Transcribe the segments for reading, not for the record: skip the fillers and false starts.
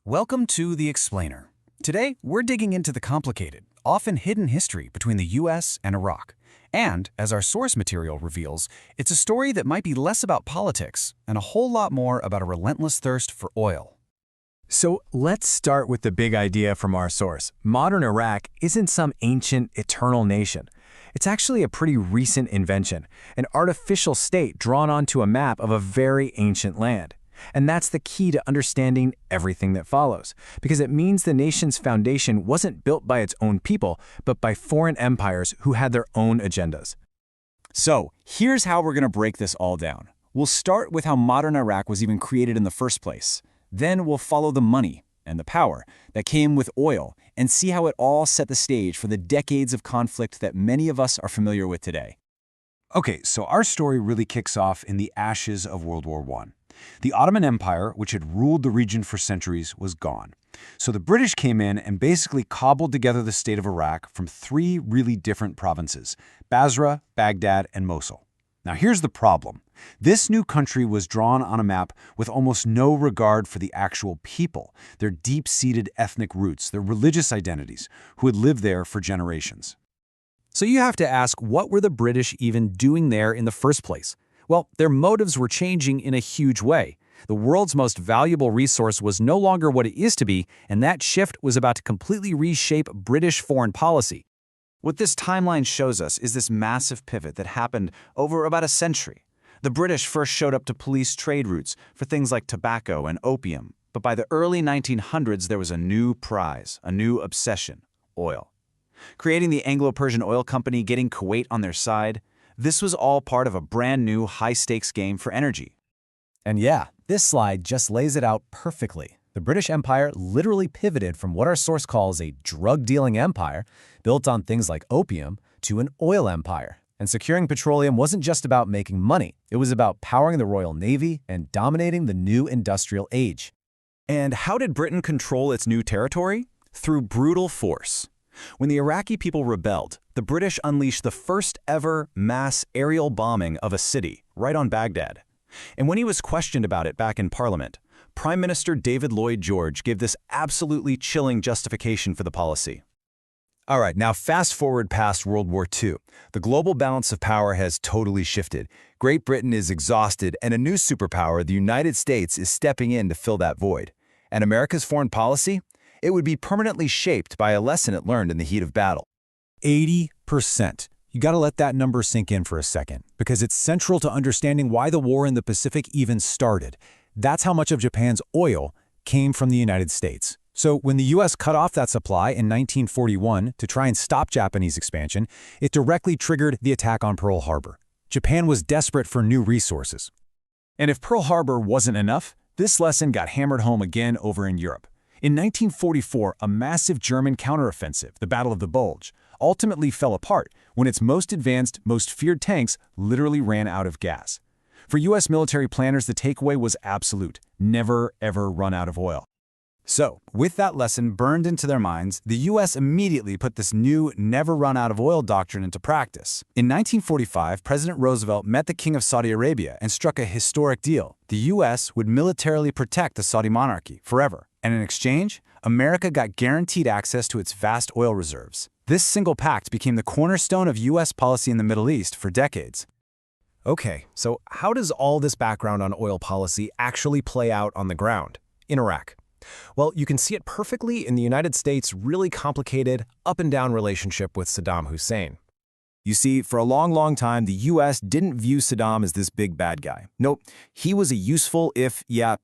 Welcome to The Explainer. Today, we're digging into the complicated, often hidden history between the US and Iraq. And, as our source material reveals, it's a story that might be less about politics and a whole lot more about a relentless thirst for oil. So let's start with the big idea from our source. Modern Iraq isn't some ancient, eternal nation. It's actually a pretty recent invention, an artificial state drawn onto a map of a very ancient land. And that's the key to understanding everything that follows, because it means the nation's foundation wasn't built by its own people, but by foreign empires who had their own agendas. So, here's how we're going to break this all down. We'll start with how modern Iraq was even created in the first place. Then we'll follow the money and the power that came with oil and see how it all set the stage for the decades of conflict that many of us are familiar with today. Okay, so our story really kicks off in the ashes of World War I. The Ottoman Empire, which had ruled the region for centuries, was gone. So the British came in and basically cobbled together the state of Iraq from three really different provinces: Basra, Baghdad, and Mosul. Now here's the problem. This new country was drawn on a map with almost no regard for the actual people, their deep-seated ethnic roots, their religious identities, who had lived there for generations. So you have to ask, what were the British even doing there in the first place? Well, their motives were changing in a huge way. The world's most valuable resource was no longer what it is to be, and that shift was about to completely reshape British foreign policy. What this timeline shows us is this massive pivot that happened over about a century. The British first showed up to police trade routes for things like tobacco and opium, but by the early 1900s there was a new prize, a new obsession: oil. Creating the Anglo-Persian Oil Company, getting Kuwait on their side, this was all part of a brand new high-stakes game for energy. And yeah, this slide just lays it out perfectly. The British Empire literally pivoted from what our source calls a drug-dealing empire, built on things like opium, to an oil empire. And securing petroleum wasn't just about making money. It was about powering the Royal Navy and dominating the new industrial age. And how did Britain control its new territory? Through brutal force. When the Iraqi people rebelled, the British unleashed the first ever mass aerial bombing of a city, right on Baghdad. And when he was questioned about it back in Parliament, Prime Minister David Lloyd George gave this absolutely chilling justification for the policy. All right, now fast forward past World War II. The global balance of power has totally shifted. Great Britain is exhausted, and a new superpower, the United States, is stepping in to fill that void. And America's foreign policy? It would be permanently shaped by a lesson it learned in the heat of battle. 80%. You gotta let that number sink in for a second, because it's central to understanding why the war in the Pacific even started. That's how much of Japan's oil came from the United States. So when the US cut off that supply in 1941 to try and stop Japanese expansion, it directly triggered the attack on Pearl Harbor. Japan was desperate for new resources. And if Pearl Harbor wasn't enough, this lesson got hammered home again over in Europe. In 1944, a massive German counteroffensive, the Battle of the Bulge, ultimately fell apart when its most advanced, most feared tanks literally ran out of gas. For US military planners, the takeaway was absolute: never, ever run out of oil. So, with that lesson burned into their minds, the US immediately put this new never run out of oil doctrine into practice. In 1945, President Roosevelt met the King of Saudi Arabia and struck a historic deal. The US would militarily protect the Saudi monarchy forever. And in exchange, America got guaranteed access to its vast oil reserves. This single pact became the cornerstone of US policy in the Middle East for decades. Okay, so how does all this background on oil policy actually play out on the ground in Iraq? Well, you can see it perfectly in the United States' really complicated up-and-down relationship with Saddam Hussein. You see, for a long time, the US didn't view Saddam as this big bad guy. Nope, he was a useful,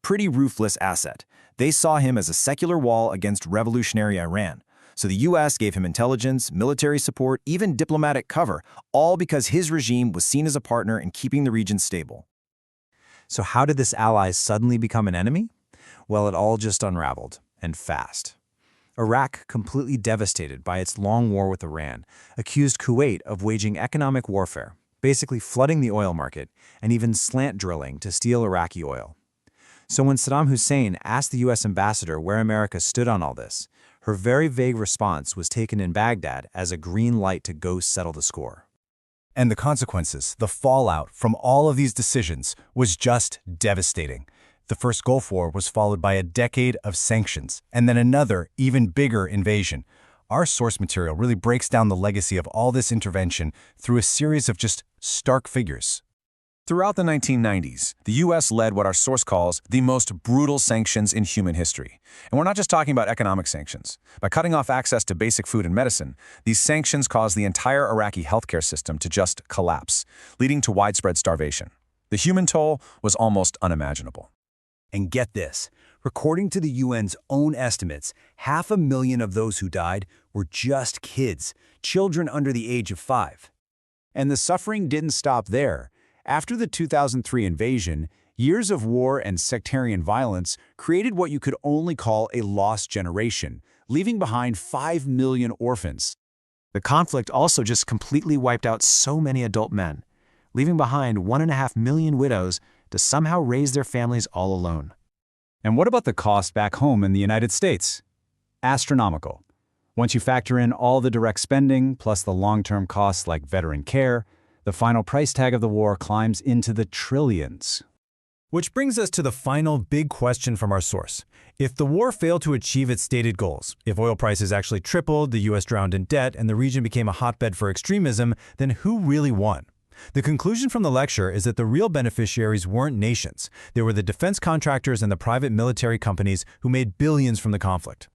pretty ruthless asset. They saw him as a secular wall against revolutionary Iran. So the US gave him intelligence, military support, even diplomatic cover, all because his regime was seen as a partner in keeping the region stable. So how did this ally suddenly become an enemy? Well, it all just unraveled, and fast. Iraq, completely devastated by its long war with Iran, accused Kuwait of waging economic warfare, basically flooding the oil market and even slant drilling to steal Iraqi oil. So when Saddam Hussein asked the US ambassador where America stood on all this, her very vague response was taken in Baghdad as a green light to go settle the score. And the consequences, the fallout from all of these decisions was just devastating. The first Gulf War was followed by a decade of sanctions, and then another, even bigger invasion. Our source material really breaks down the legacy of all this intervention through a series of just stark figures. Throughout the 1990s, the U.S. led what our source calls the most brutal sanctions in human history. And we're not just talking about economic sanctions. By cutting off access to basic food and medicine, these sanctions caused the entire Iraqi healthcare system to just collapse, leading to widespread starvation. The human toll was almost unimaginable. And get this, according to the UN's own estimates, 500,000 of those who died were just kids, children under the age of 5. And the suffering didn't stop there. After the 2003 invasion, years of war and sectarian violence created what you could only call a lost generation, leaving behind 5 million orphans. The conflict also just completely wiped out so many adult men, leaving behind 1.5 million widows to somehow raise their families all alone. And what about the cost back home in the United States? Astronomical. Once you factor in all the direct spending, plus the long-term costs like veteran care, the final price tag of the war climbs into the trillions. Which brings us to the final big question from our source. If the war failed to achieve its stated goals, if oil prices actually tripled, the U.S. drowned in debt, and the region became a hotbed for extremism, then who really won? The conclusion from the lecture is that the real beneficiaries weren't nations. They were the defense contractors and the private military companies who made billions from the conflict.